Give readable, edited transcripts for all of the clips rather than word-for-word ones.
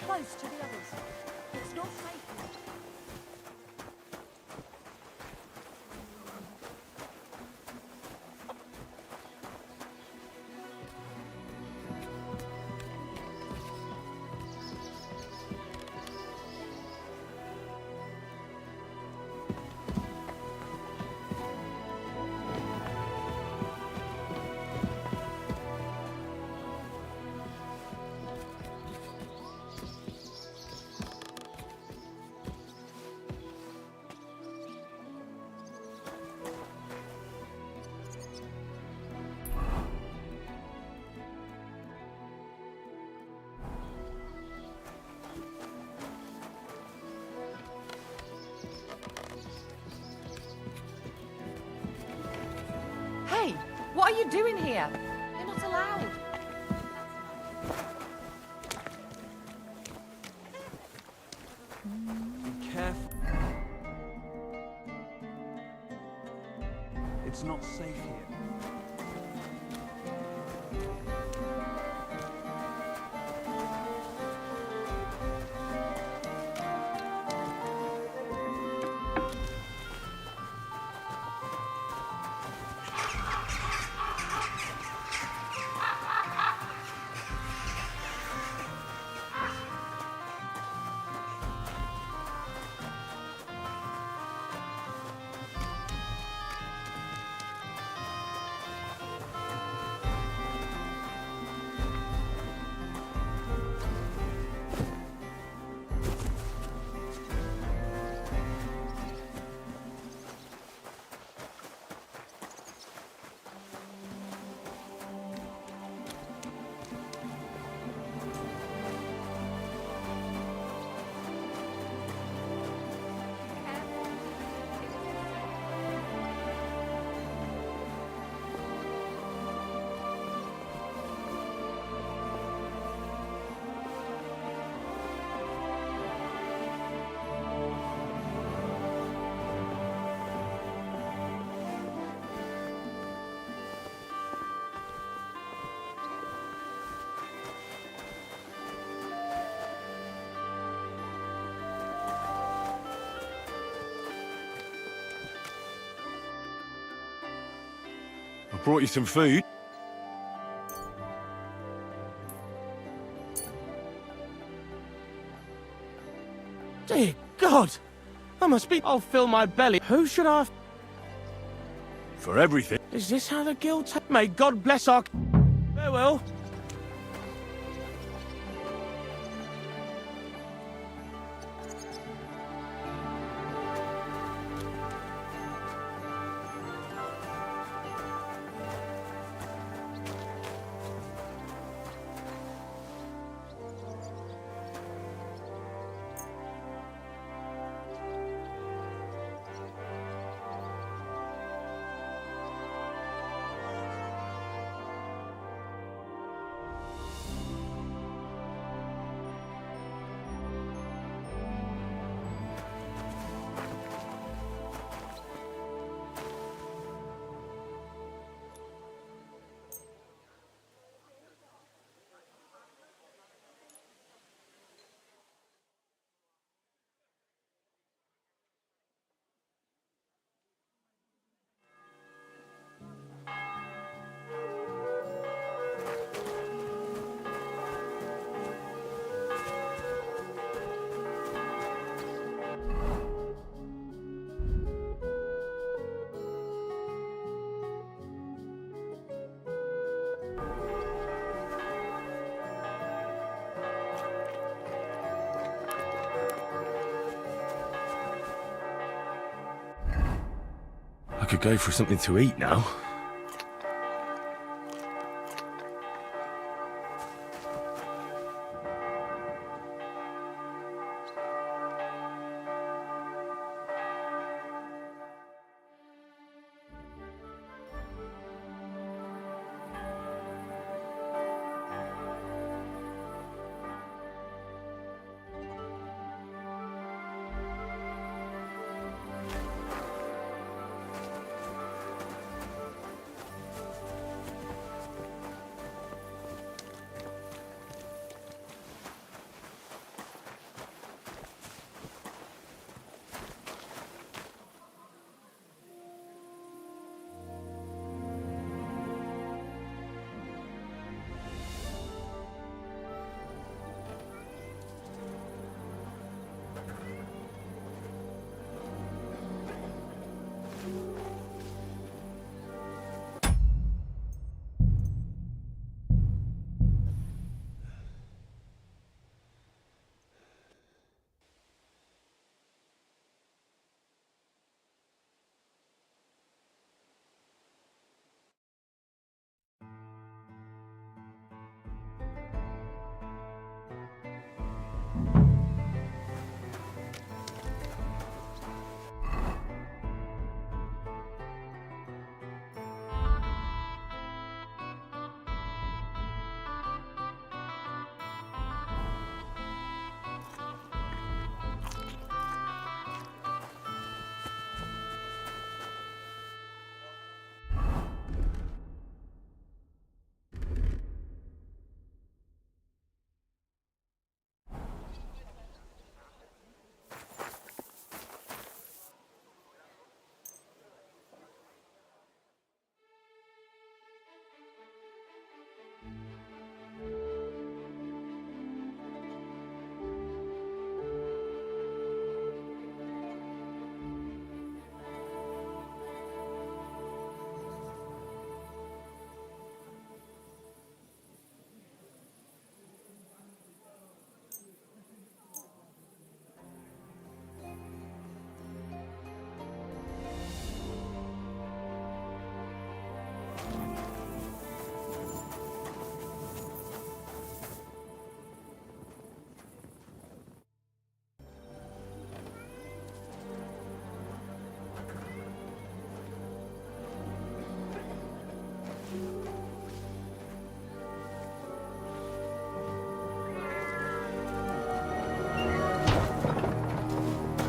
close to the others. It's not safe yet. Hey, what are you doing here? You're not allowed. Be careful. It's not safe here. I brought you some food. Dear God! I must be... I'll fill my belly. Who should I... For everything. Is this how the guild... May God bless our... Farewell. I could go for something to eat now.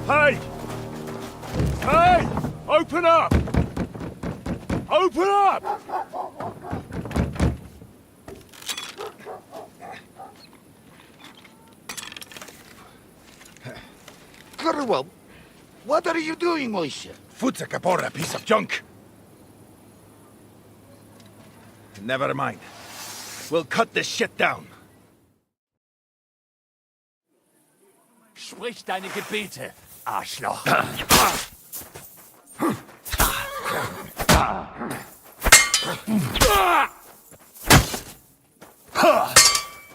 Hey! Hey! Open up! Open up! Corwell, what are you doing, Moishe? Foot's a caporra, piece of junk. Never mind. We'll cut this shit down. Sprich deine Gebete, Arschloch.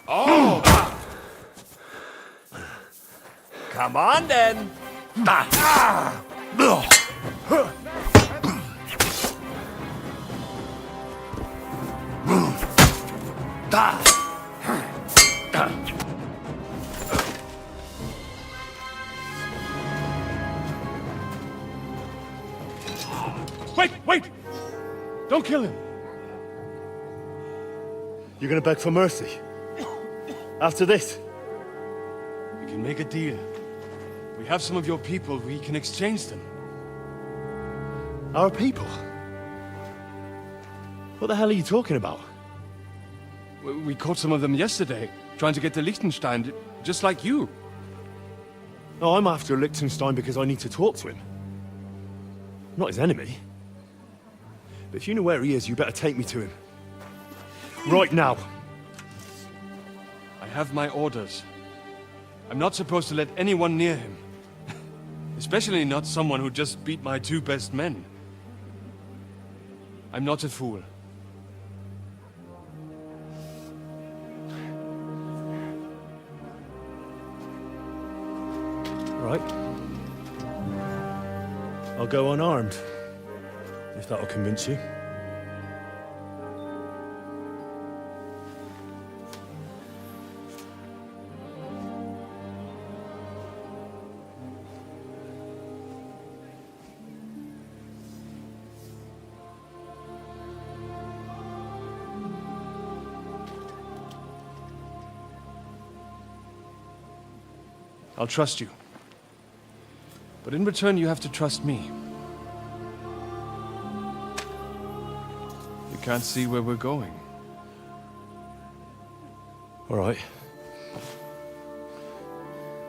Oh! Come on, then. Wait! Don't kill him. You're gonna beg for mercy? After this? We can make a deal. We have some of your people. We can exchange them. Our people? What the hell are you talking about? We caught some of them yesterday, trying to get to Liechtenstein, just like you. No, I'm after Liechtenstein because I need to talk to him. I'm not his enemy. But if you know where he is, you better take me to him. Right now. I have my orders. I'm not supposed to let anyone near him. Especially not someone who just beat my 2 best men. I'm not a fool. Right. I'll go unarmed. If that'll convince you. I'll trust you. But in return, you have to trust me. You can't see where we're going. All right.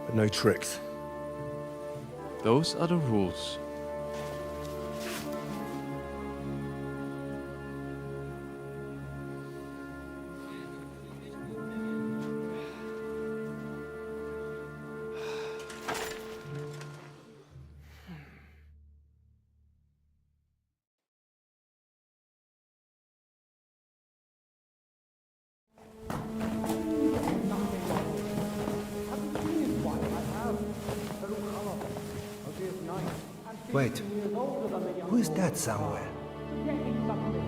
But no tricks. Those are the rules. Wait, who is that somewhere?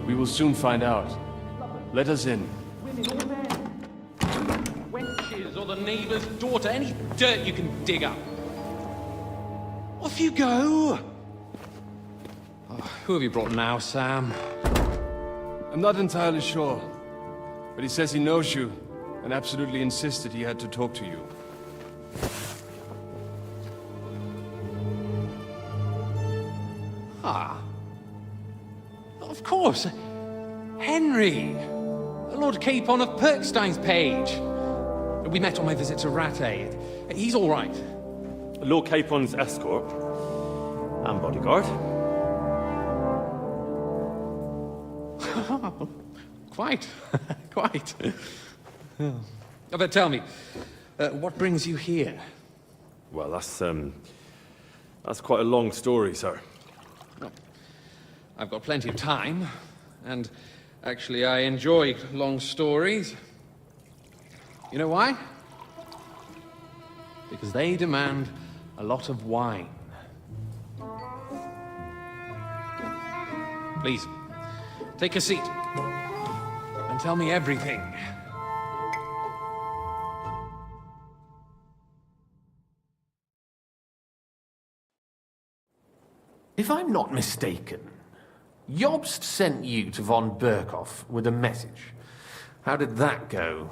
We will soon find out. Let us in. Wenches or the neighbour's daughter, any dirt you can dig up. Off you go! Oh, who have you brought now, Sam? I'm not entirely sure. But he says he knows you, and absolutely insisted he had to talk to you. Ah. Of course. Henry. Lord Capon of Perkstein's page. We met on my visit to Rattay. He's all right. Lord Capon's escort. And bodyguard. Quite. Quite. But tell me, what brings you here? Well, that's quite a long story, sir. Well, I've got plenty of time, and actually I enjoy long stories. You know why? Because they demand a lot of wine. Please, take a seat, and tell me everything. If I'm not mistaken, Jobst sent you to von Berkhoff with a message. How did that go?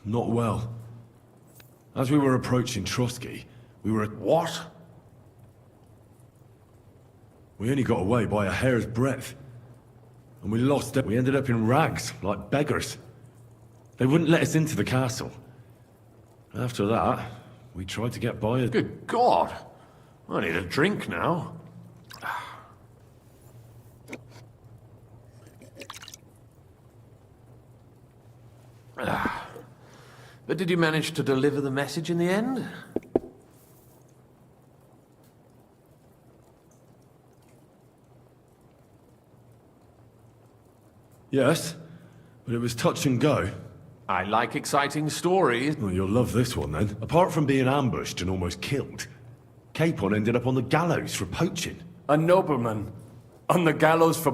Not well. As we were approaching Trotsky, we were... What? We only got away by a hair's breadth. And we lost it. We ended up in rags, like beggars. They wouldn't let us into the castle. After that, we tried to get by... Good God! I need a drink now. But did you manage to deliver the message in the end? Yes, but it was touch and go. I like exciting stories. Well, you'll love this one then. Apart from being ambushed and almost killed, Capon ended up on the gallows for poaching. A nobleman. On the gallows for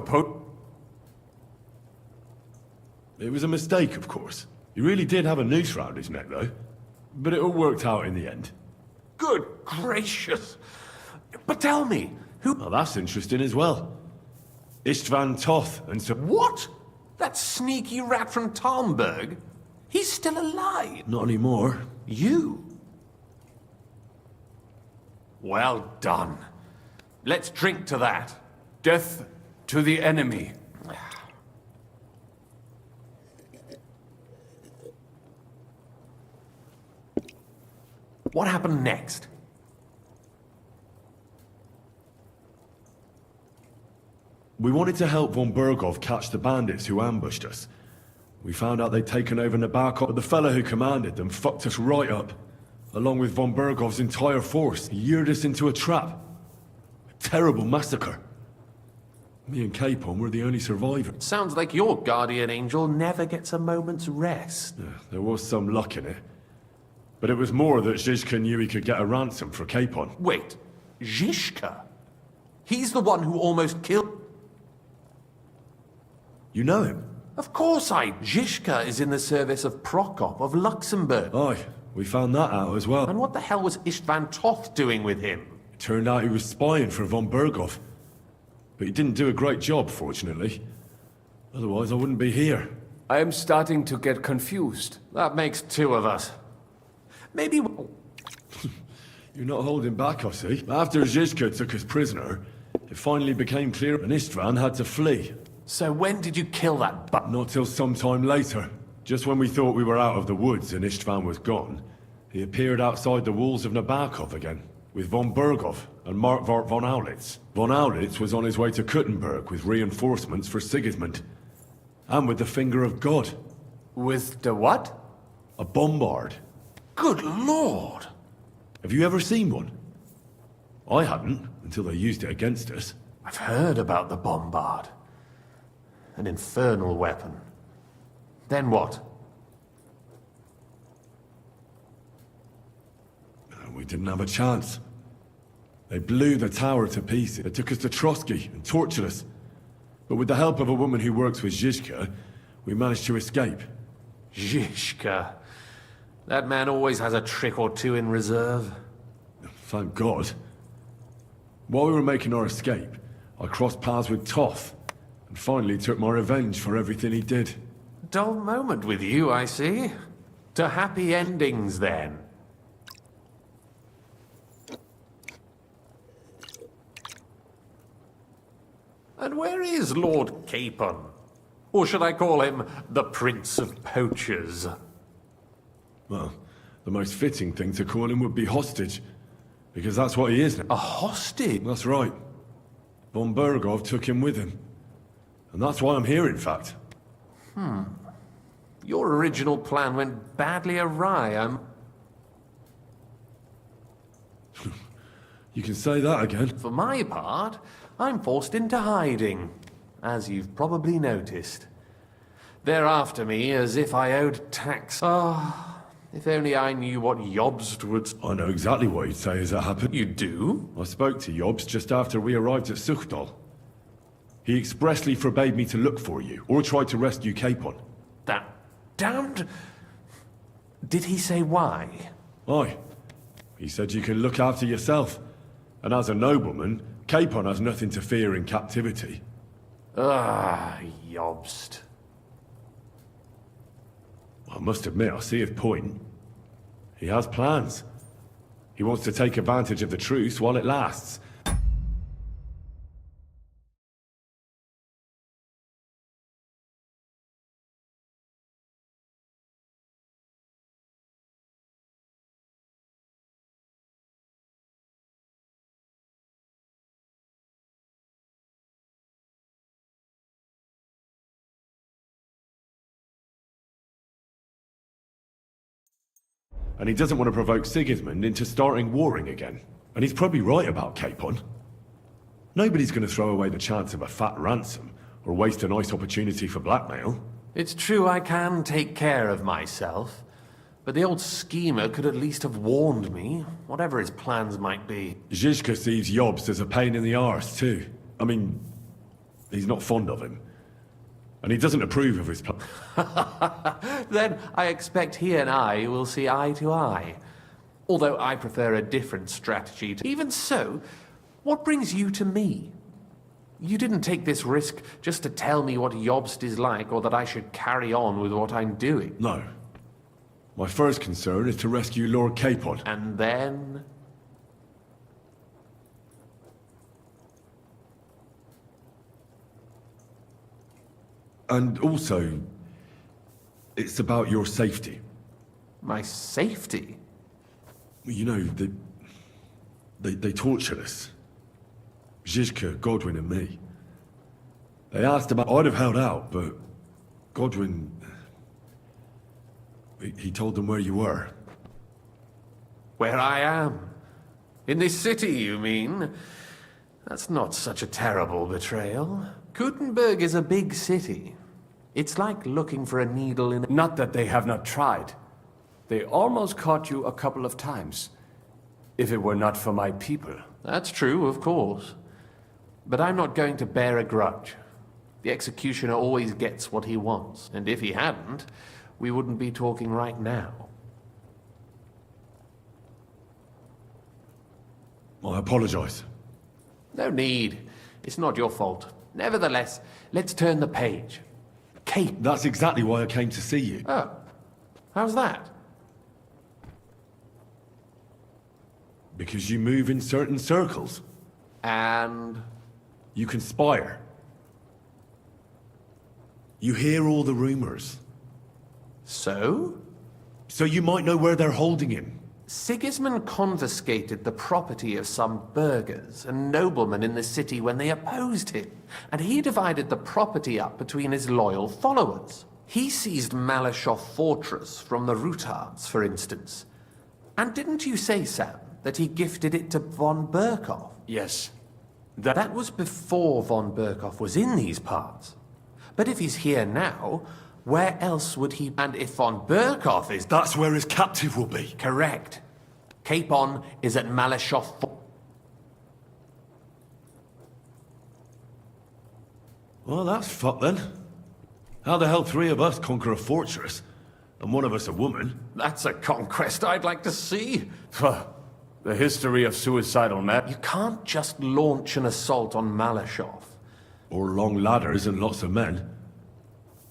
It was a mistake, of course. He really did have a noose round his neck, though. But it all worked out in the end. Good gracious! But tell me, who... Well, that's interesting as well. Istvan Toth and so... What? That sneaky rat from Talmberg? He's still alive. Not anymore. You? Well done. Let's drink to that. death to the enemy. What happened next? We wanted to help von Berghoff catch the bandits who ambushed us. We found out they'd taken over Nabokov, but the fellow who commanded them fucked us right up. Along with von Berghoff's entire force, he lured us into a trap. A terrible massacre. Me and Capon were the only survivors. Sounds like your guardian angel never gets a moment's rest. Yeah, there was some luck in it. But it was more that Zizka knew he could get a ransom for Capon. Wait, Zizka? He's the one who almost killed... You know him? Of course Zizka is in the service of Prokop of Luxembourg. Aye, we found that out as well. And what the hell was Istvan Toth doing with him? It turned out he was spying for von Berghoff. But he didn't do a great job, fortunately. Otherwise I wouldn't be here. I am starting to get confused. That makes two of us. Maybe... You're not holding back, I see. After Zizka took us prisoner, it finally became clear and Istvan had to flee. So when did you kill that Not till some time later. Just when we thought we were out of the woods and Istvan was gone, he appeared outside the walls of Nabokov again, with von Berghoff and Markvart von Aulitz. Von Aulitz was on his way to Kuttenberg with reinforcements for Sigismund. And with the finger of God. With the what? A bombard. Good lord! Have you ever seen one? I hadn't, until they used it against us. I've heard about the bombard. An infernal weapon. Then what? We didn't have a chance. They blew the tower to pieces. They took us to Trotsky and tortured us. But with the help of a woman who works with Zizka, we managed to escape. Zizka. That man always has a trick or two in reserve. Thank God. While we were making our escape, I crossed paths with Toth, and finally took my revenge for everything he did. Dull moment with you, I see. To happy endings, then. And where is Lord Capon? Or should I call him the Prince of Poachers? Well, the most fitting thing to call him would be hostage, because that's what he is now. A hostage? That's right. Von Berghoff took him with him. And that's why I'm here, in fact. Your original plan went badly awry, You can say that again. For my part, I'm forced into hiding, as you've probably noticed. They're after me as if I owed tax. If only I knew what Jobst would... I know exactly what you'd say as it happened. You do? I spoke to Jobst just after we arrived at Suchdal. He expressly forbade me to look for you, or try to rescue Capon. That damned... Did he say why? Aye. He said you can look after yourself. And as a nobleman, Capon has nothing to fear in captivity. Jobst. I must admit, I see his point. He has plans. He wants to take advantage of the truce while it lasts. And he doesn't want to provoke Sigismund into starting warring again. And he's probably right about Capon. Nobody's going to throw away the chance of a fat ransom, or waste a nice opportunity for blackmail. It's true I can take care of myself, but the old schemer could at least have warned me, whatever his plans might be. Zizka sees Jobst as a pain in the arse, too. I mean, he's not fond of him. And he doesn't approve of his plan. Then I expect he and I will see eye to eye. Although I prefer a different strategy. Even so, what brings you to me? You didn't take this risk just to tell me what Jobst is like, or that I should carry on with what I'm doing. No. My first concern is to rescue Lord Capon. And then... And also, it's about your safety. My safety? You know, they tortured us. Zizka, Godwin and me. They asked about... I'd have held out, but Godwin... He told them where you were. Where I am? In this city, you mean? That's not such a terrible betrayal. Gutenberg is a big city. It's like looking for a needle in... Not that they have not tried. They almost caught you a couple of times. If it were not for my people. That's true, of course. But I'm not going to bear a grudge. The executioner always gets what he wants, and if he hadn't, we wouldn't be talking right now. I apologize. No need. It's not your fault. Nevertheless, let's turn the page. Kate. That's exactly why I came to see you. Oh. How's that? Because you move in certain circles. And... You conspire. You hear all the rumors. So? So you might know where they're holding him. Sigismund confiscated the property of some burghers and noblemen in the city when they opposed him, and he divided the property up between his loyal followers. He seized Malashov Fortress from the Rutards, for instance. And didn't you say, Sam, that he gifted it to von Berkhoff? Yes. That was before von Berkhoff was in these parts. But if he's here now, where else would he... And if von Berkhoff is... That's where his captive will be. Correct. Capon is at Malashov. Well, that's fucked then. How the hell three of us conquer a fortress, and one of us a woman? That's a conquest I'd like to see. The history of suicidal men. You can't just launch an assault on Malashov. Or long ladders and lots of men.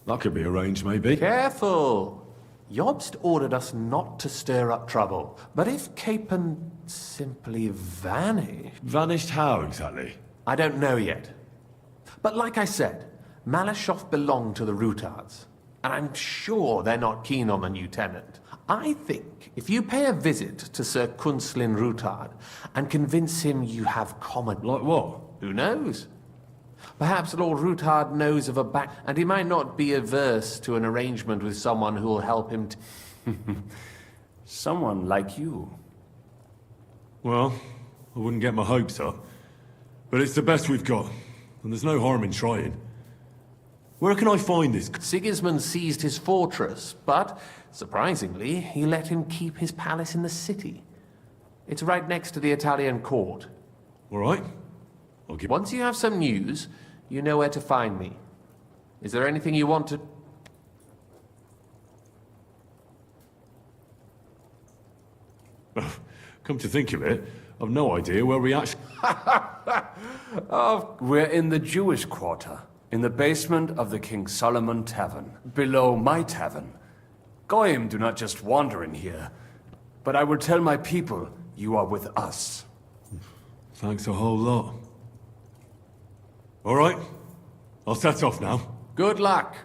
That could be arranged, maybe. Careful! Jobst ordered us not to stir up trouble. But if Capon simply vanished... Vanished how, exactly? I don't know yet. But like I said, Malashov belonged to the Rutards. And I'm sure they're not keen on the new tenant. I think if you pay a visit to Sir Kunslin Rutard and convince him you have common... Like what? Who knows? Perhaps Lord Rutard knows of a back... And he might not be averse to an arrangement with someone who will help him Someone like you. Well, I wouldn't get my hopes up. But it's the best we've got, and there's no harm in trying. Where can I find this? Sigismund seized his fortress, but, surprisingly, he let him keep his palace in the city. It's right next to the Italian court. All right. Once you have some news, you know where to find me. Is there anything you want to... Come to think of it, I've no idea where we actually... We're in the Jewish quarter, in the basement of the King Solomon Tavern, below my tavern. Goyim do not just wander in here, but I will tell my people you are with us. Thanks a whole lot. All right, I'll set off now. Good luck.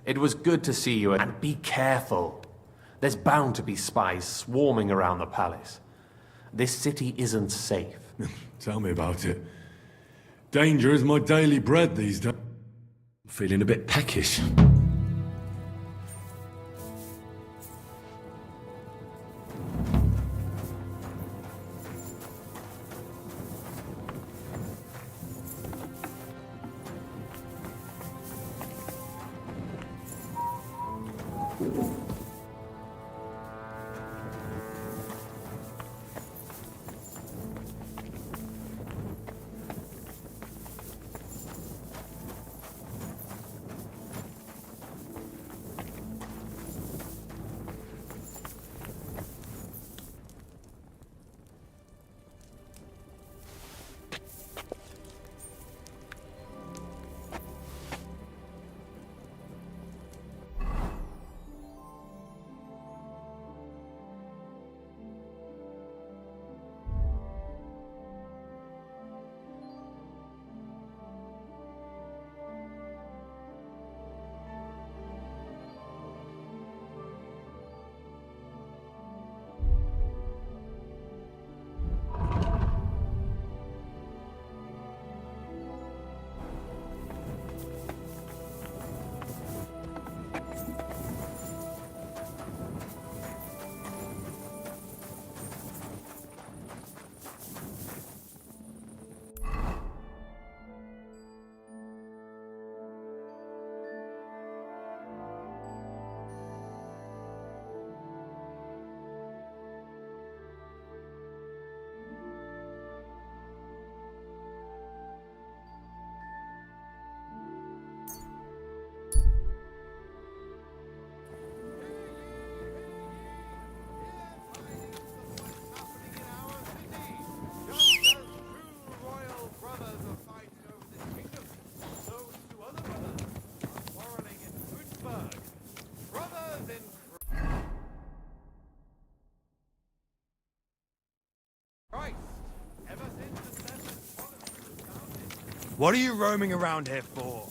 It was good to see you, and be careful. There's bound to be spies swarming around the palace. This city isn't safe. Tell me about it. Danger is my daily bread these days. Feeling a bit peckish. What are you roaming around here for?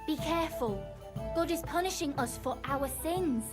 Be careful. God is punishing us for our sins.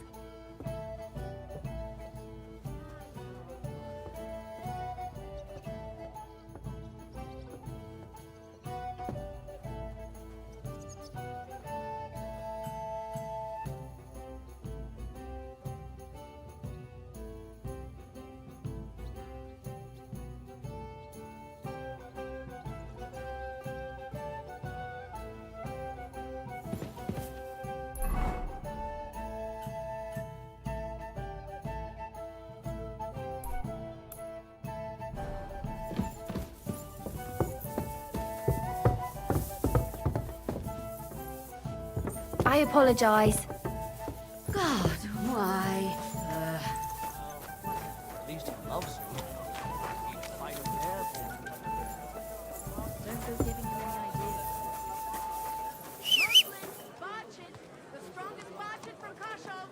I apologize. God, why? At least he loves you. He'd fight a bear for you. Don't go giving him any ideas. Muslim, Barchid, the strongest Barchid from Kashov.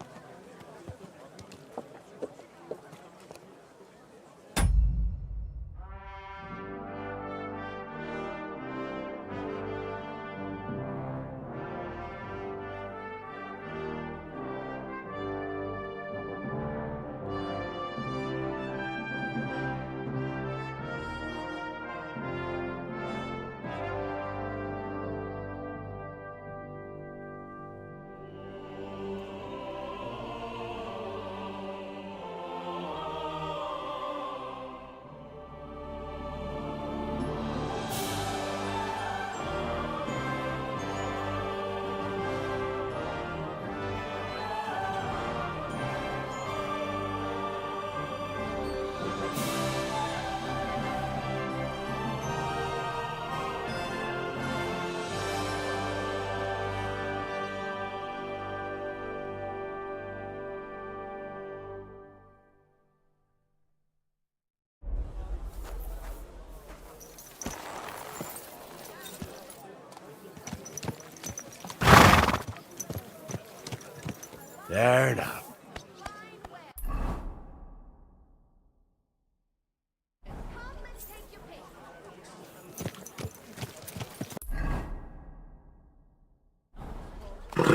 There now.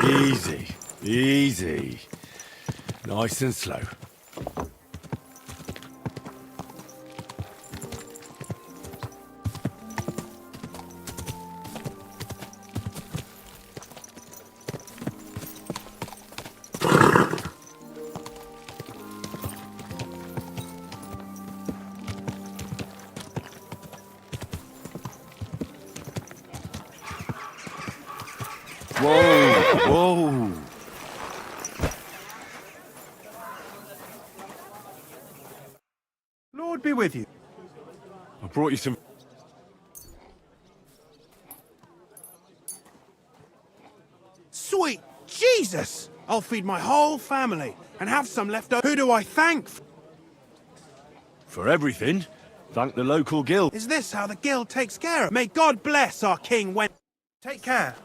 Easy, easy. Nice and slow. Whoa, whoa. Lord be with you. I brought you some... Sweet Jesus! I'll feed my whole family and have some left over. Who do I thank? For everything, thank the local guild. Is this how the guild takes care of? May God bless our king when... Take care.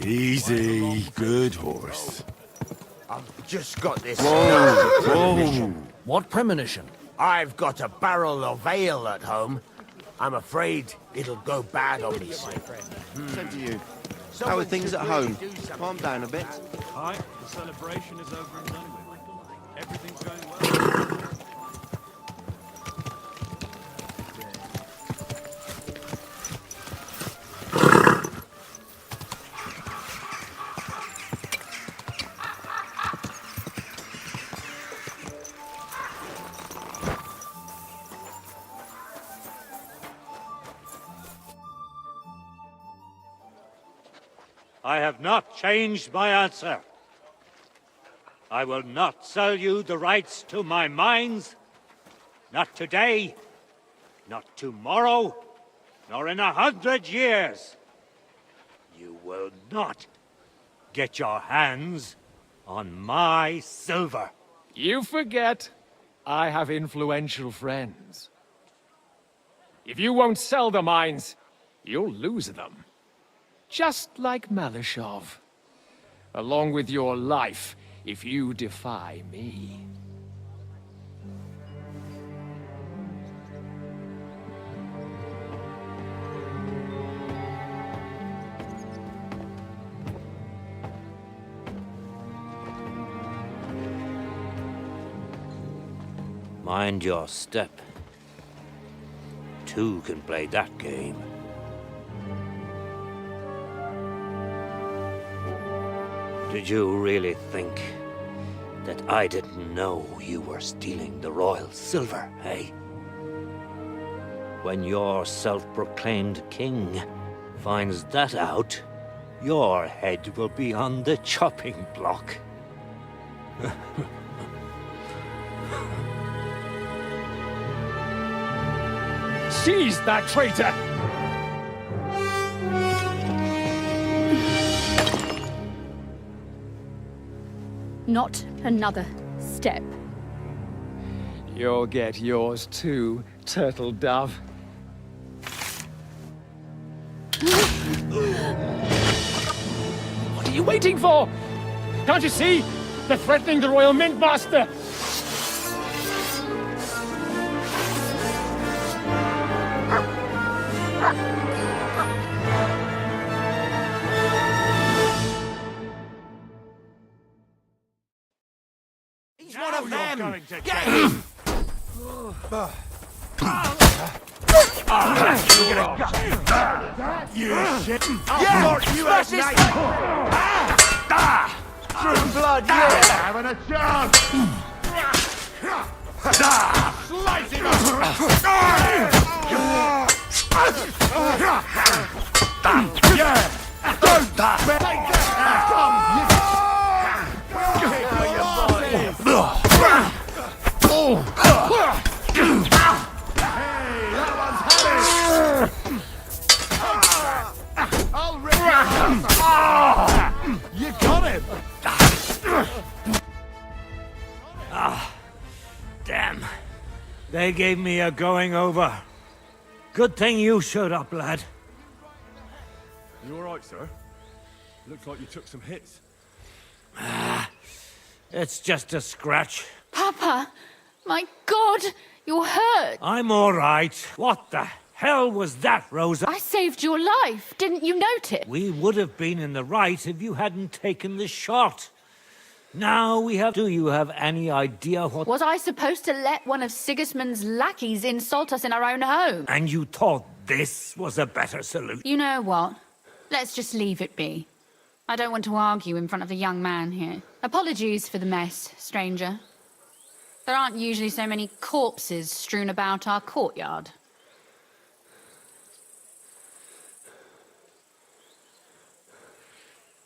Easy, good horse. I've just got this. Whoa, whoa. What premonition? I've got a barrel of ale at home. I'm afraid it'll go bad on me soon. Same to you. How are things at home? Calm down a bit. Aye, the celebration is over and done with. Everything's going well. I have not changed my answer. I will not sell you the rights to my mines. Not today, not tomorrow, nor in 100 years. You will not get your hands on my silver. You forget. I have influential friends. If you won't sell the mines, you'll lose them. Just like Malishov. Along with your life, if you defy me. Mind your step. Two can play that game. Did you really think that I didn't know you were stealing the royal silver, eh? When your self-proclaimed king finds that out, your head will be on the chopping block. Seize that traitor! Not another step. You'll get yours too, turtle dove. What are you waiting for? Can't you see? They're threatening the Royal Mint Master! He's one of them! Get him! You shit! Yeah! Smash his face! True blood, yeah! Having a chance! Slice him up! Yeah! Don't take that! You got him! Damn. They gave me a going over. Good thing you showed up, lad. You alright, sir? Looks like you took some hits. It's just a scratch. Papa! My God! You're hurt! I'm all right. What the hell was that, Rosa? I saved your life. Didn't you notice? We would have been in the right if you hadn't taken the shot. Now we have... Do you have any idea what... Was I supposed to let one of Sigismund's lackeys insult us in our own home? And you thought this was a better solution? You know what? Let's just leave it be. I don't want to argue in front of the young man here. Apologies for the mess, stranger. There aren't usually so many corpses strewn about our courtyard.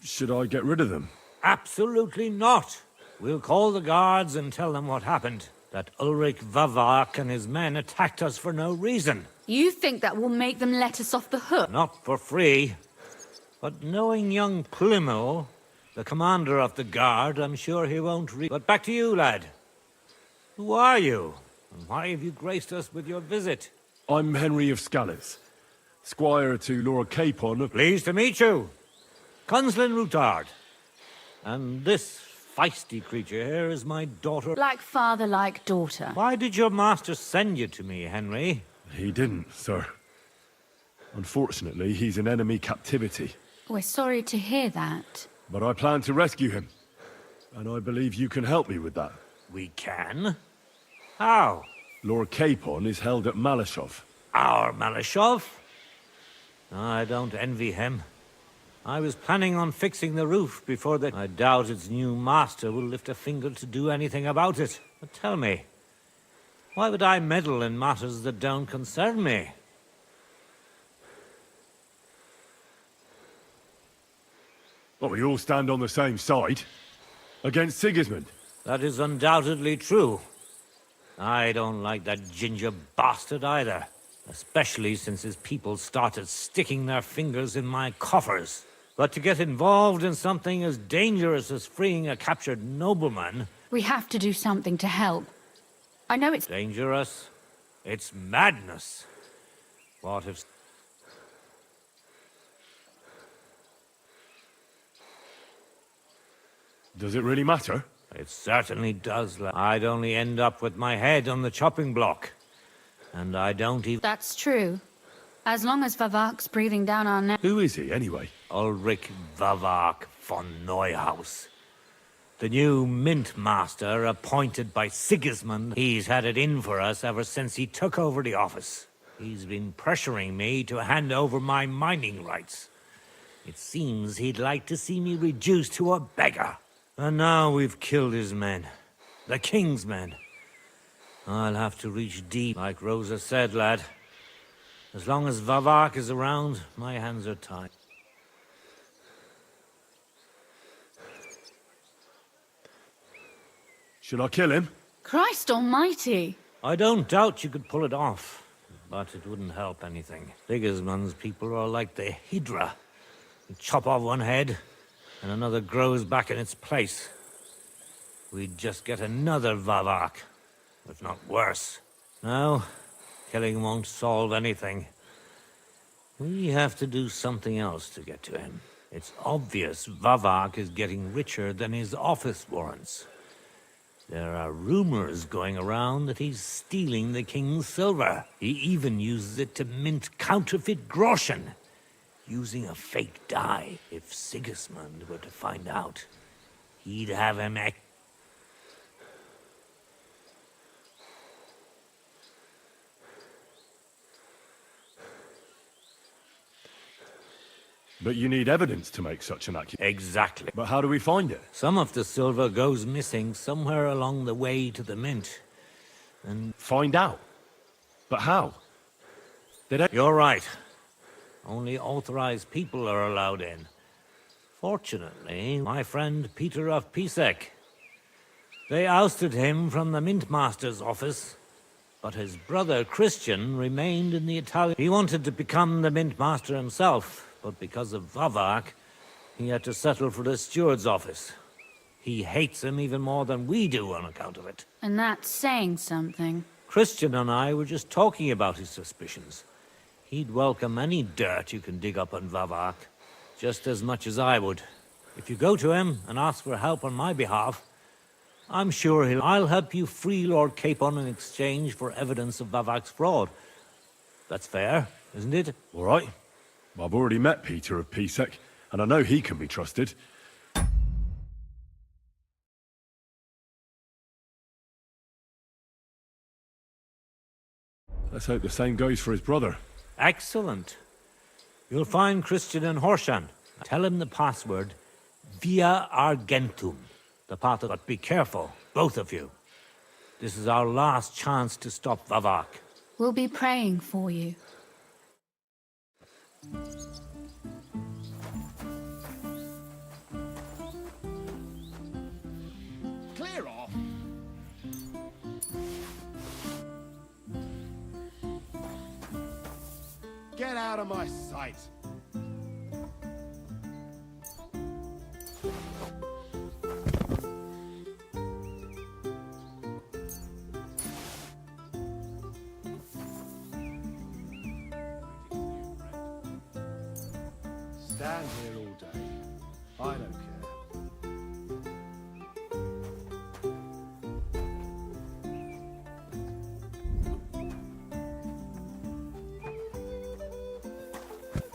Should I get rid of them? Absolutely not. We'll call the guards and tell them what happened. That Ulrich Vavak and his men attacked us for no reason. You think that will make them let us off the hook? Not for free. But knowing young Plymouth, the commander of the guard, I'm sure he won't But back to you, lad. Who are you? And why have you graced us with your visit? I'm Henry of Scales, squire to Lord Capon of... Pleased to meet you. Conslin Routard. And this feisty creature here is my daughter. Like father, like daughter. Why did your master send you to me, Henry? He didn't, sir. Unfortunately, he's in enemy captivity. We're sorry to hear that. But I plan to rescue him. And I believe you can help me with that. We can? How? Lord Capon is held at Malishov. Our Malishov? I don't envy him. I was planning on fixing the roof before the... I doubt its new master will lift a finger to do anything about it. But tell me, why would I meddle in matters that don't concern me? Well, we all stand on the same side. Against Sigismund. That is undoubtedly true. I don't like that ginger bastard either. Especially since his people started sticking their fingers in my coffers. But to get involved in something as dangerous as freeing a captured nobleman... We have to do something to help. I know it's... Dangerous? It's madness. What if... Does it really matter? It certainly does. I'd only end up with my head on the chopping block. And I don't even... That's true. As long as Vavak's breathing down our neck. Who is he, anyway? Ulrich Vavak von Neuhaus. The new mint master appointed by Sigismund. He's had it in for us ever since he took over the office. He's been pressuring me to hand over my mining rights. It seems he'd like to see me reduced to a beggar. And now we've killed his men. The king's men. I'll have to reach deep, like Rosa said, lad. As long as Vavak is around, my hands are tied. Should I kill him? Christ almighty! I don't doubt you could pull it off, but it wouldn't help anything. Sigismund's people are like the Hydra. You chop off one head, and another grows back in its place. We'd just get another Vavak, if not worse. No, killing won't solve anything. We have to do something else to get to him. It's obvious Vavak is getting richer than his office warrants. There are rumors going around that he's stealing the king's silver. He even uses it to mint counterfeit groschen, using a fake dye. If Sigismund were to find out, he'd have him But you need evidence to make such an accusation. Exactly. But how do we find it? Some of the silver goes missing somewhere along the way to the mint. And... Find out? But how? You're right. Only authorized people are allowed in. Fortunately, my friend Peter of Pisek. They ousted him from the Mintmaster's office, but his brother Christian remained in the Italian... He wanted to become the Mintmaster himself, but because of Vavak, he had to settle for the steward's office. He hates him even more than we do on account of it. And that's saying something. Christian and I were just talking about his suspicions. He'd welcome any dirt you can dig up on Vavak, just as much as I would. If you go to him and ask for help on my behalf, I'm sure I'll help you free Lord Capon in exchange for evidence of Vavak's fraud. That's fair, isn't it? All right. I've already met Peter of Pisek, and I know he can be trusted. Let's hope the same goes for his brother. Excellent. You'll find Christian in Horshan. Tell him the password, Via Argentum. The path, but be careful, both of you. This is our last chance to stop Vavak. We'll be praying for you. Clear off. Get out of my sight. Stand here all day. I don't care.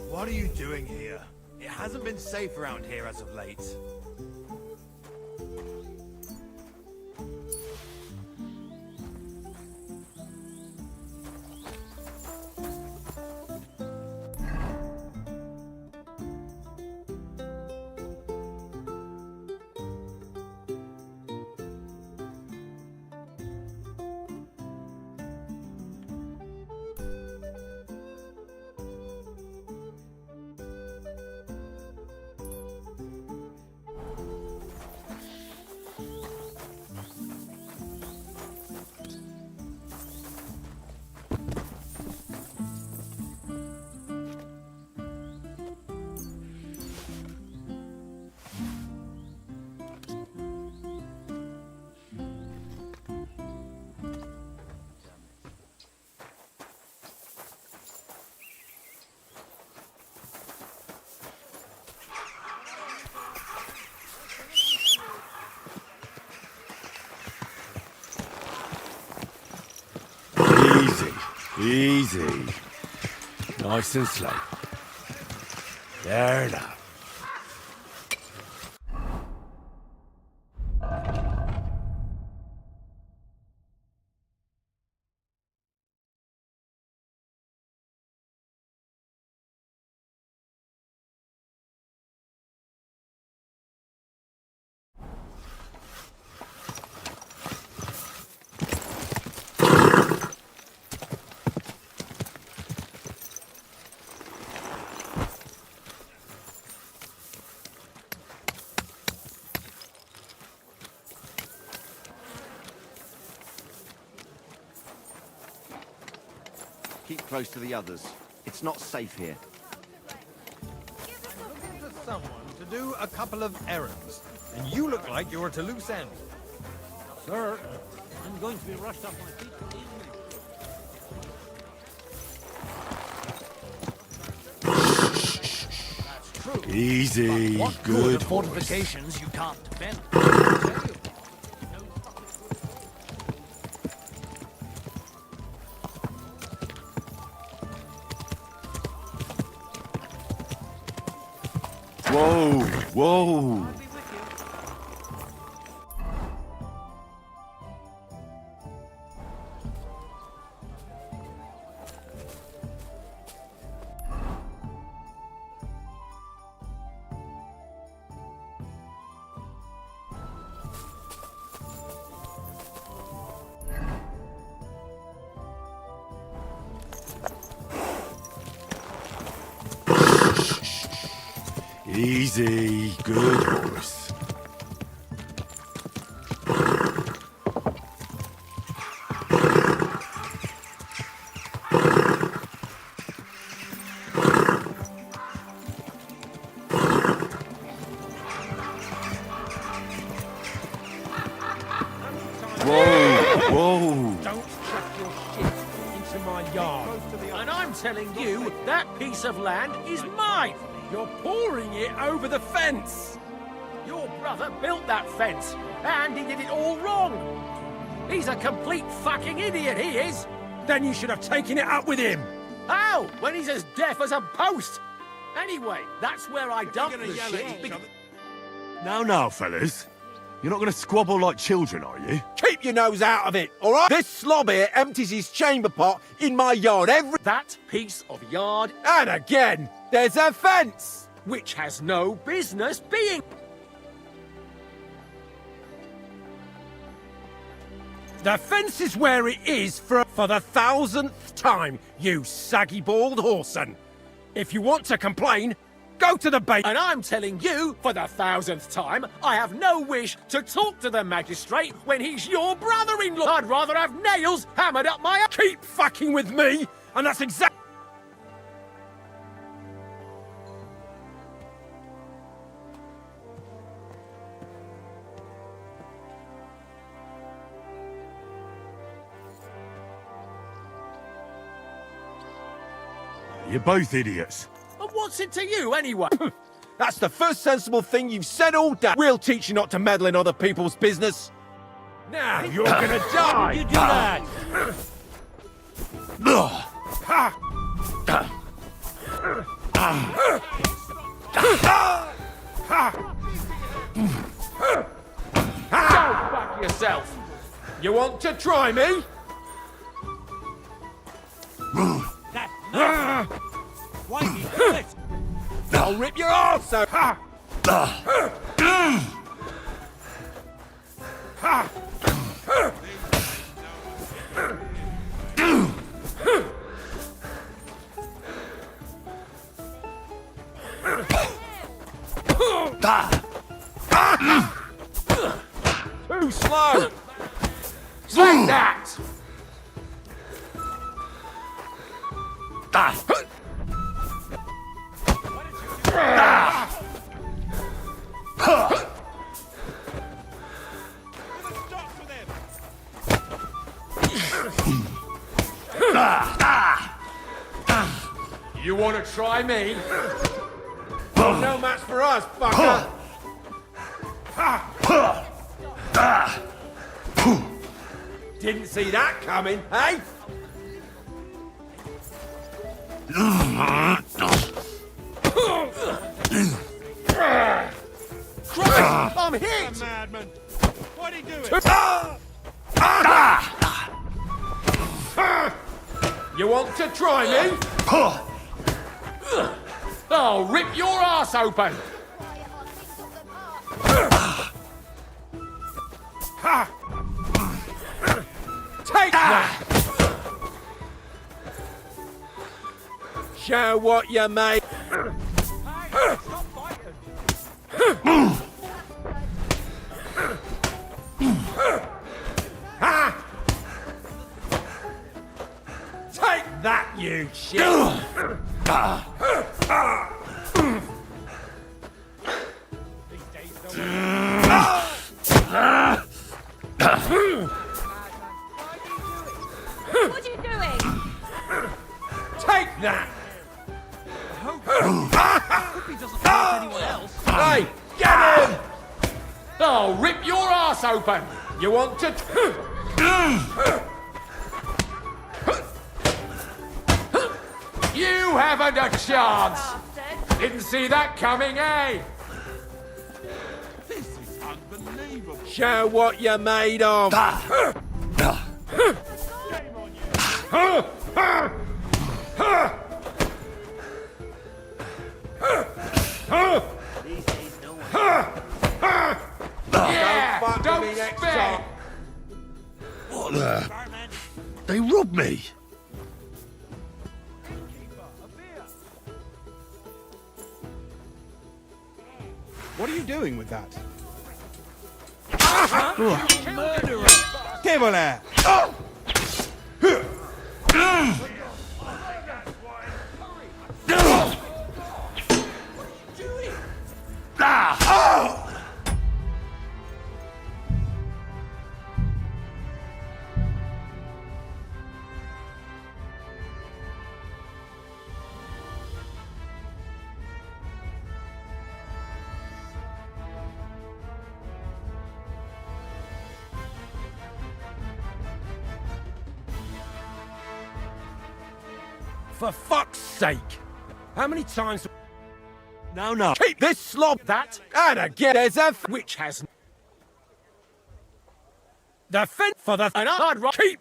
What are you doing here? It hasn't been safe around here as of late. Easy. Nice and slow. There now. Keep close to the others. It's not safe here. I'm looking for someone to do a couple of errands, and you look like you're at a loose end. Sir, I'm going to be rushed off my feet till evening. Easy. What Good. fortifications you can't defend. Whoa, whoa. Easy. Good horse. Whoa. Don't chuck your shit into my yard. And I'm telling you, that piece of land is mine. You're pouring it over the fence. Your brother built that fence, and he did it all wrong. He's a complete fucking idiot, he is. Then you should have taken it up with him. How? When he's as deaf as a post. Anyway, that's where I dumped the shit. Now, fellas. You're not going to squabble like children, are you? Keep your nose out of it, all right? This slob here empties his chamber pot in my yard every... That piece of yard, And again, there's a fence! which has no business being. The fence is where it is for the 1000th time, you saggy-bald whoreson. If you want to complain, go to the bait. And I'm telling you, for the 1000th time, I have no wish to talk to the magistrate when he's your brother-in-law. I'd rather have nails hammered up my... Keep fucking with me, and that's exactly... You're both idiots. And what's it to you, anyway? That's the first sensible thing you've said all day. We'll teach you not to meddle in other people's business. Now you're gonna die! You do that! Go fuck yourself! You want to try me? Why do you do it? I'll rip your arse out! Too slow! Take that! You want to try me? No match for us, fucker! Didn't see that coming, eh? Christ, I'm hit! Madman! What'd he do? You want to try me? I'll rip your ass open! Take that! Show what you made. Take that, you shit! What are you doing? Take that! Hope he doesn't hurt anyone else. Hey, get him! I'll rip your ass open! You want to... You haven't a chance! Didn't see that coming, eh? This is unbelievable. Show what you're made of! Yeah, don't spare! What the? They robbed me. What are you doing with that? Murderer! Che volè? For fuck's sake! How many times... No. Keep this slob that, and again there's a which has... The fence for the... And I'd keep...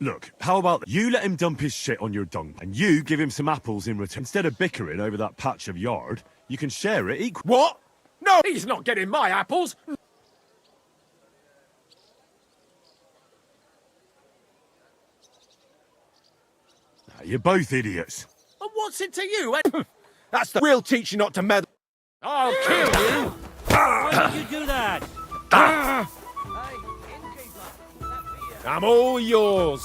Look, how about you let him dump his shit on your dung, and you give him some apples in return. Instead of bickering over that patch of yard, you can share it equally. What? No, he's not getting my apples! You're both idiots. And what's it to you? That's the... We'll teach you not to meddle. I'll kill you! Why did you do that? I'm all yours.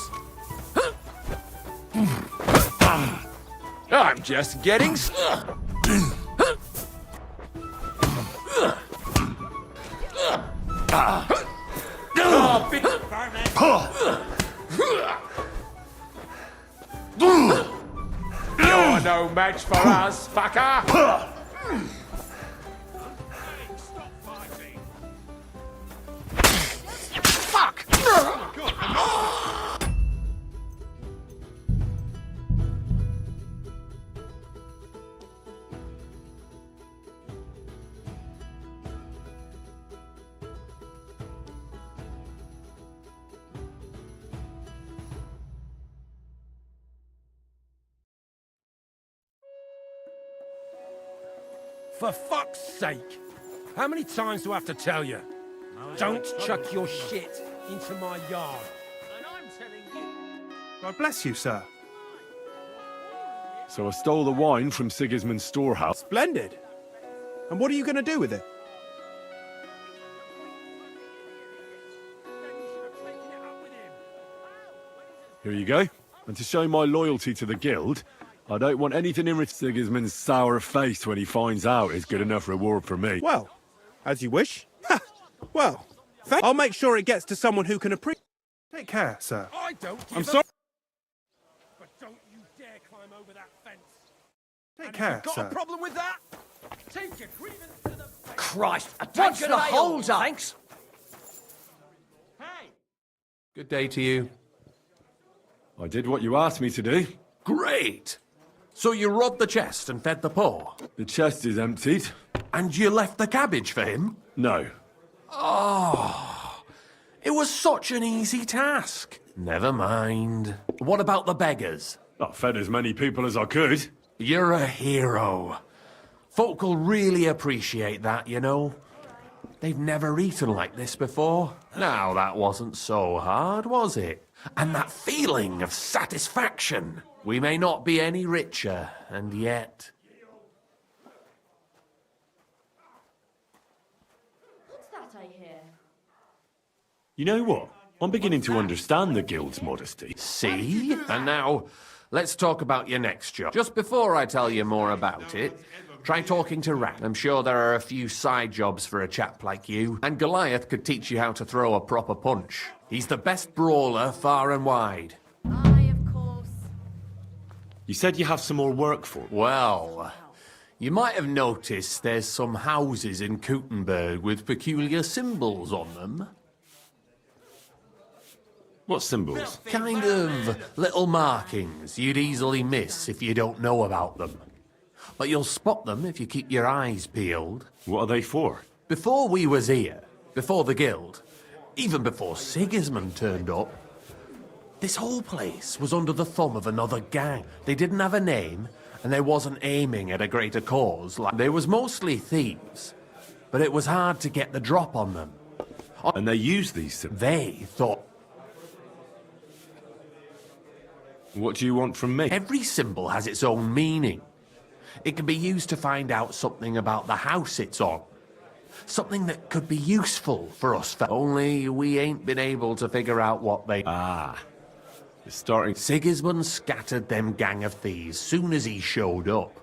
I'm just getting... You're no match for us, fucker! Fuck! For fuck's sake! How many times do I have to tell you? Don't chuck your shit into my yard. And I'm telling you... God bless you, sir. So I stole the wine from Sigismund's storehouse. Splendid. And what are you going to do with it? Here you go. And to show my loyalty to the guild, I don't want anything in return. Sigismund's sour face when he finds out is good enough reward for me. Well, as you wish. Well, I'll make sure it gets to someone who can appreciate. Take care, sir. I don't give I'm sorry. But don't you dare climb over that fence. Take care, Got sir. a problem with that? Take your grievance to the... Christ, what's the hold up? Thanks. Good day to you. I did what you asked me to do. Great! So you robbed the chest and fed the poor? The chest is emptied. And you left the cabbage for him? No. Oh, it was such an easy task. Never mind. What about the beggars? I fed as many people as I could. You're a hero. Folk will really appreciate that, you know. They've never eaten like this before. Now, that wasn't so hard, was it? And that feeling of satisfaction. We may not be any richer, and yet... What's that I hear? You know what? I'm beginning to understand the guild's modesty. See? And now, let's talk about your next job. Just before I tell you more about it, try talking to Rat. I'm sure there are a few side jobs for a chap like you, and Goliath could teach you how to throw a proper punch. He's the best brawler far and wide. Aye, of course. You said you have some more work for me. Well, you might have noticed there's some houses in Kuttenberg with peculiar symbols on them. What symbols? Kind of little markings you'd easily miss if you don't know about them. But you'll spot them if you keep your eyes peeled. What are they for? Before we was here, before the guild, even before Sigismund turned up, this whole place was under the thumb of another gang. They didn't have a name, and they wasn't aiming at a greater cause. They was mostly thieves, but it was hard to get the drop on them. And they used these symbols? They thought... What do you want from me? Every symbol has its own meaning. It can be used to find out something about the house it's on. Something that could be useful for us. Only we ain't been able to figure out what they... Ah. It's starting... Sigismund scattered them gang of thieves soon as he showed up.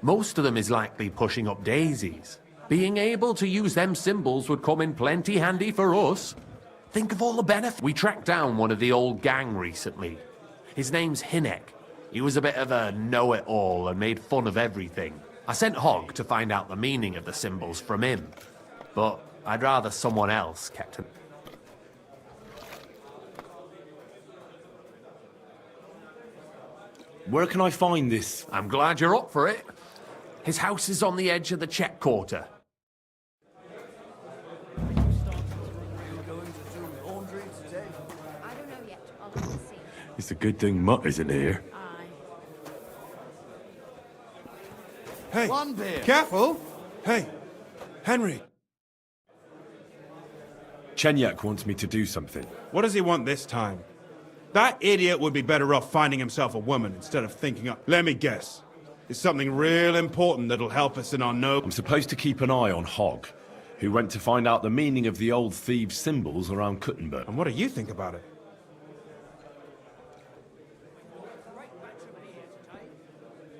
Most of them is likely pushing up daisies. Being able to use them symbols would come in plenty handy for us. Think of all the benefits. We tracked down one of the old gang recently. His name's Hinek. He was a bit of a know-it-all and made fun of everything. I sent Hogg to find out the meaning of the symbols from him, but I'd rather someone else kept him. Where can I find this? I'm glad you're up for it. His house is on the edge of the check quarter. It's a good thing Mutt isn't here. Hey, One beer. careful! Hey, Henry. Chenyak wants me to do something. What does he want this time? That idiot would be better off finding himself a woman instead of thinking up. Let me guess. It's something real important that'll help us in our noble... I'm supposed to keep an eye on Hogg, who went to find out the meaning of the old thieves' symbols around Kuttenberg. And what do you think about it?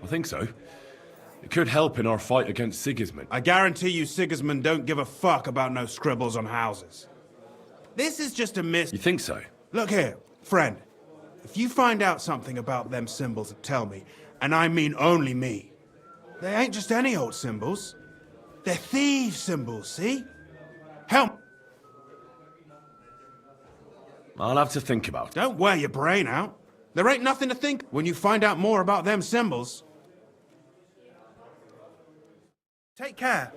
I think so. It could help in our fight against Sigismund. I guarantee you Sigismund don't give a fuck about no scribbles on houses. This is just a You think so? Look here, friend. If you find out something about them symbols, tell me. And I mean only me. They ain't just any old symbols. They're thieves' symbols, see? Help! I'll have to think about it. Don't wear your brain out. There ain't nothing to think when you find out more about them symbols. Take care.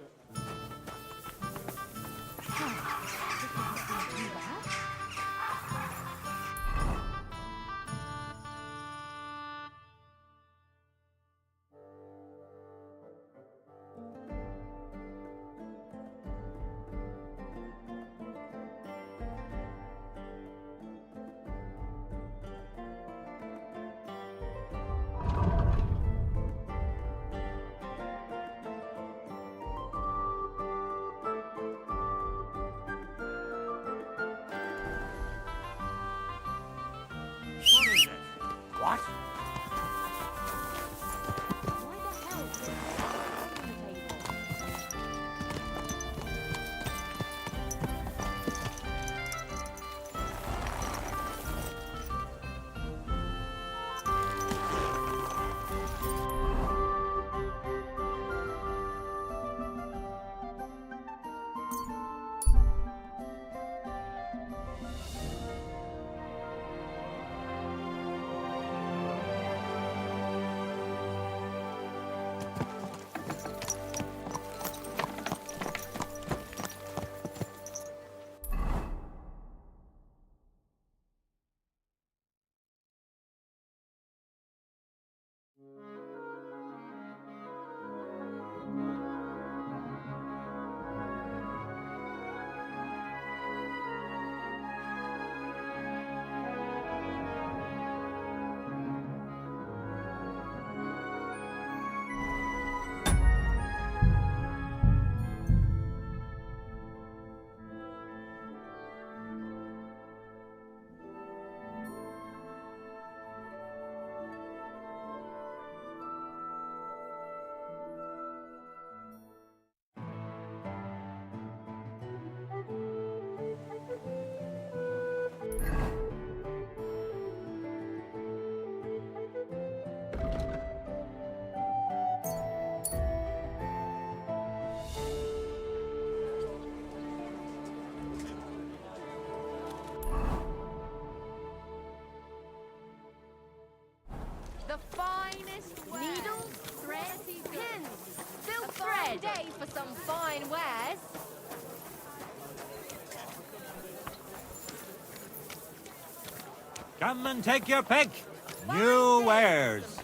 Needles, thread, pins, silk thread. Day for some fine wares. Come and take your pick. New wares.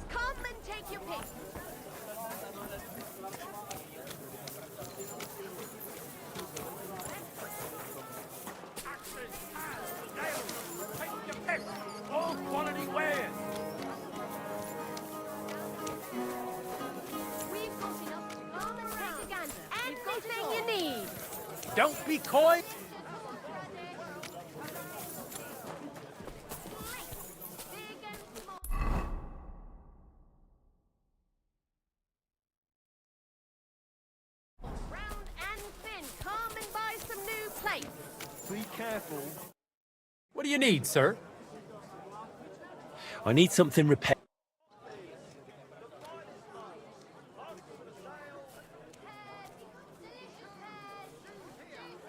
Come and take your pick. All quality wares. We've got enough to come and take a gander. Anything you need. Don't be coy. Round and thin. Come and buy some new plates. Be careful. What do you need, sir? I need something repaired.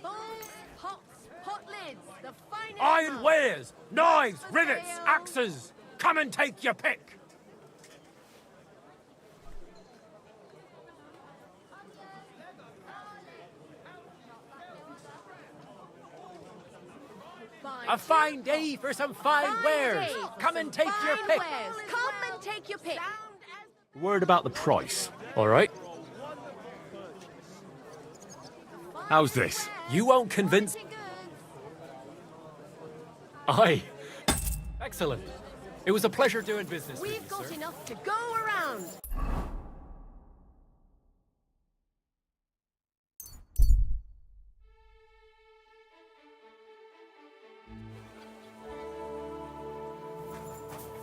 Bowls, pots, pot lids. The finest. Iron wares, knives, rivets, axes. Come and take your pick. A fine day for some fine wares. Come and take your pick. Come and take your pick. Word about the price. All right. How's this? You won't convince. Aye. Excellent. It was a pleasure doing business with We've you, got sir. enough to go around.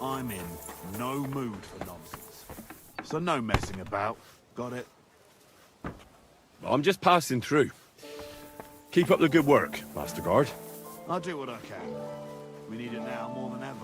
I'm in no mood for nonsense. So no messing about. Got it? I'm just passing through. Keep up the good work, Master Guard. I'll do what I can. We need it now more than ever.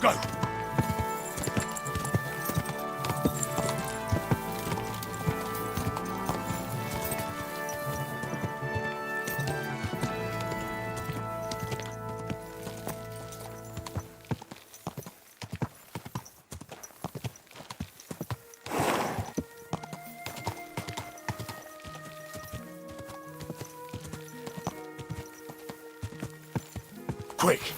Go! quick.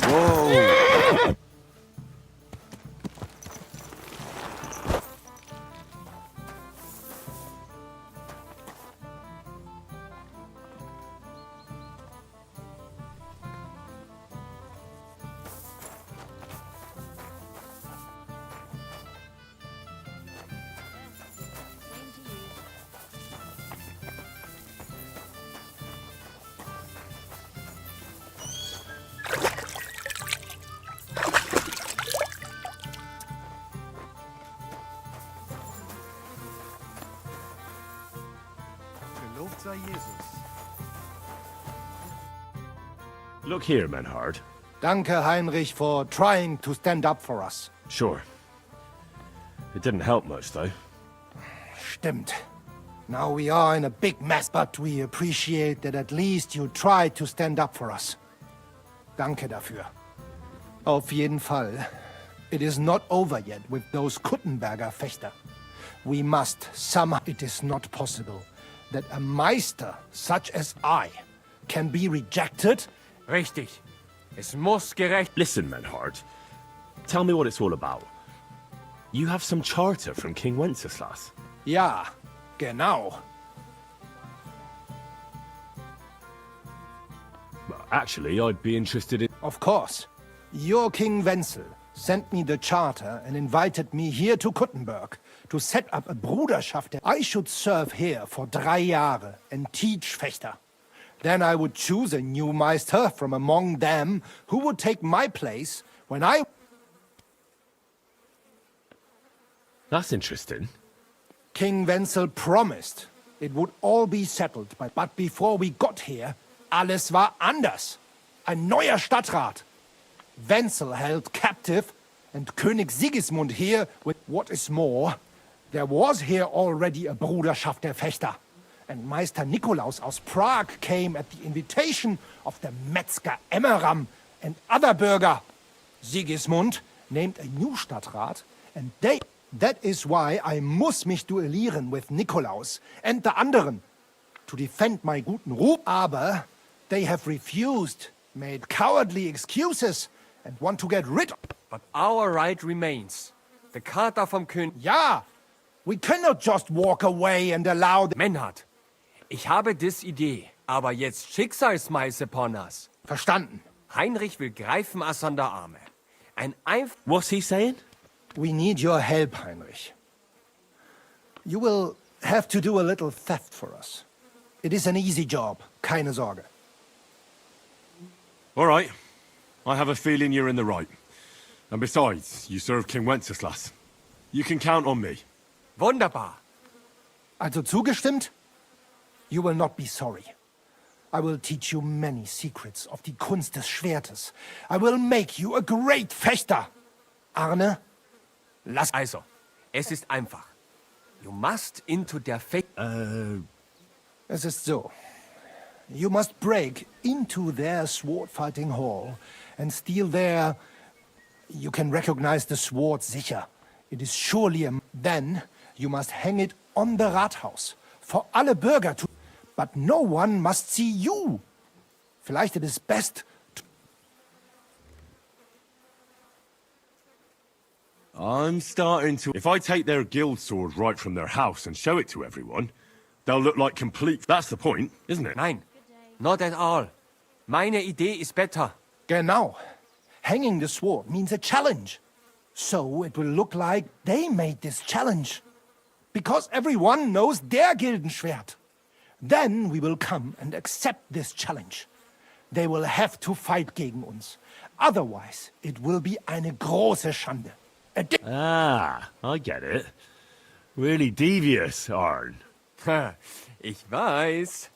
Whoa! Gelobt sei Jesus. Look here, Menhard. Danke, Heinrich, for trying to stand up for us. Sure. It didn't help much, though. Stimmt. Now we are in a big mess, but we appreciate that at least you tried to stand up for us. Danke dafür. Auf jeden Fall. It is not over yet with those Kuttenberger Fechter. We must somehow... It is not possible that a Meister such as I can be rejected. Richtig. Es muss gerecht... Listen, Menhard. Tell me what it's all about. You have some charter from King Wenceslas. Ja, genau. Actually, I'd be interested in... Of course. Your King Wenzel sent me the charter and invited me here to Kuttenberg to set up a Bruderschaft. I should serve here for 3 Jahre and teach Fechter. Then I would choose a new Meister from among them who would take my place when I... That's interesting. King Wenzel promised it would all be settled, but before we got here, alles war anders. Ein neuer Stadtrat. Wenzel held captive, and König Sigismund here with what is more, there was here already a Bruderschaft der Fechter, and Meister Nikolaus aus Prague came at the invitation of the Metzger Emmeram and other Bürger. Sigismund named a new Stadtrat, and that is why I muss mich duellieren with Nikolaus and the anderen to defend my guten Ruf, aber they have refused, made cowardly excuses, and want to get rid of... But our right remains. The Charta vom König... Ja, we cannot just walk away and allow... Menhard, ich habe dis Idee, aber jetzt Schicksalsmeis upon us. Verstanden. Heinrich will greifen us an der Arme. What's he saying? We need your help, Heinrich. You will have to do a little theft for us. It is an easy job, keine Sorge. All right. I have a feeling you're in the right. And besides, you serve King Wenceslas. You can count on me. Wunderbar. Also zugestimmt? You will not be sorry. I will teach you many secrets of die Kunst des Schwertes. I will make you a great Fechter. Arne, lass... Also, es ist einfach. You must into der Es ist so. You must break into their sword-fighting hall and steal their... You can recognize the sword sicher. It is surely a... Then you must hang it on the Rathaus. For alle Bürger to... But no one must see you. Vielleicht it is best to... I'm starting to... If I take their guild sword right from their house and show it to everyone, They'll look like complete... That's the point, isn't it? Nein, not at all. Meine Idee is better. Genau. Hanging the sword means a challenge. So it will look like they made this challenge. Because everyone knows their Gildenschwert. Then we will come and accept this challenge. They will have to fight gegen uns. Otherwise, it will be eine große Schande. I get it. Really devious, Arn. Ich weiß.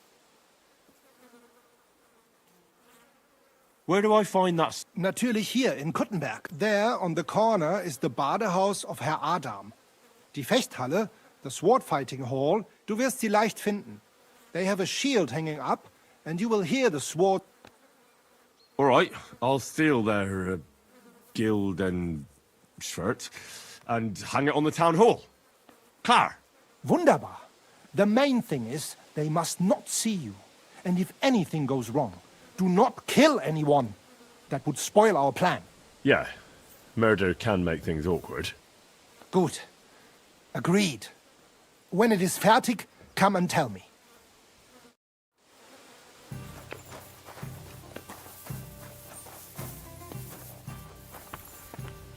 Where do I find that? Natürlich hier in Kuttenberg. There on the corner is the Badehaus of Herr Adam. Die Fechthalle, the sword fighting hall, du wirst sie leicht finden. They have a shield hanging up, and you will hear the sword. All right, I'll steal their guild and shirt and hang it on the town hall. Klar. Wunderbar. The main thing is they must not see you. And if anything goes wrong, do not kill anyone. That would spoil our plan. Yeah, murder can make things awkward. Gut. Agreed. When it is fertig, come and tell me.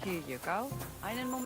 Here you go. Einen Moment.